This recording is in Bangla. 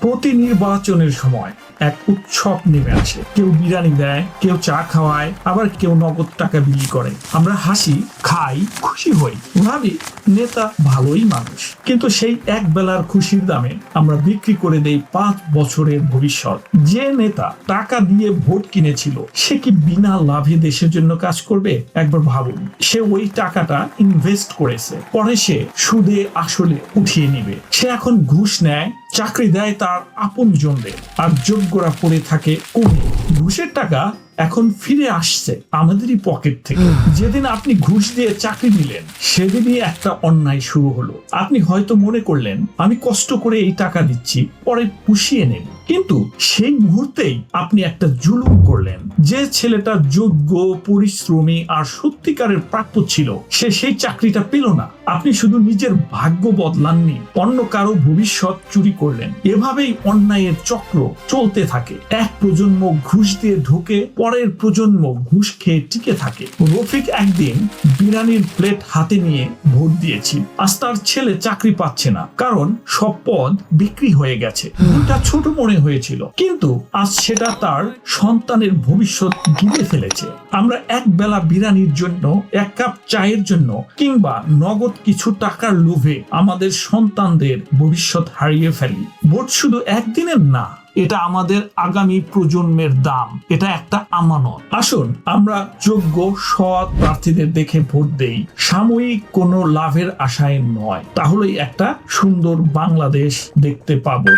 প্রতি নির্বাচনের সময় এক উৎসব নেমে আসে। কেউ বিরিয়ানি দেয়, কেউ চা খাওয়ায়, আবার কেউ নগদ টাকা বিলি করে। আমরা হাসি, খাই, খুশি হই, ভাবি নেতা ভালোই মানুষ। কিন্তু সেই এক বেলার খুশির দামে আমরা বিক্রি করে দেই 5 বছরের ভবিষ্যৎ। যে নেতা টাকা দিয়ে ভোট কিনেছিল, সে কি বিনা লাভে দেশের জন্য কাজ করবে? একবার ভাবুন। সে ওই টাকাটা ইনভেস্ট করেছে, পরে সে সুদে আসলে উঠিয়ে নিবে। সে এখন ঘুষ নেয়, চাকরি দেয় তার আপনজনদের, আর যোগ্যরা পড়ে থাকে কোণে। ঘুষের টাকা এখন ফিরে আসছে আমাদেরই পকেট থেকে। যেদিন আপনি ঘুষ দিয়ে চাকরি দিলেন, সেদিনই একটা অন্যায় শুরু হলো। আপনি হয়তো মনে করলেন আমি কষ্ট করে এই টাকা দিচ্ছি, পরে পুষিয়ে নেব। কিন্তু সেই মুহূর্তেই আপনি একটা জুলুম করলেন। যে ছেলেটা যোগ্য, পরিশ্রমী আর সত্যিকারের প্রাপ্য ছিল, সে সেই চাকরিটা পেল না। আপনি শুধু নিজের ভাগ্য বদলাননি, অন্য কারো ভবিষ্যৎ চুরি করলেন। এভাবেই অন্যায়ের চক্র চলতে থাকে। এক প্রজন্ম ঘুষ দিয়ে ঢুকে, পরের প্রজন্ম ঘুষ খেয়ে টিকে থাকে। রফিক একদিন বিরিয়ানির প্লেট হাতে নিয়ে ভোট দিয়েছিল। আজ তার ছেলে চাকরি পাচ্ছে না, কারণ সব পদ বিক্রি হয়ে গেছে। ভোটটা ছোট মনে হয়েছিল, কিন্তু আজ সেটা তার সন্তানের ভবিষ্যৎ গিলে ফেলেছে। আমরা এক বেলা বিরিয়ানির জন্য, এক কাপ চায়ের জন্য, কিংবা নগদ কিছু টাকার লোভে আমাদের সন্তানদের ভবিষ্যৎ হারিয়ে ফেলি। ভোট শুধু একদিনের না, এটা আমাদের আগামী প্রজন্মের দাম। এটা একটা আমানত। আসুন আমরা যোগ্য, সৎ প্রার্থীদের দেখে ভোট দেই, সাময়িক কোনো লাভের আশায় নয়। তাহলেই একটা সুন্দর বাংলাদেশ দেখতে পাবো।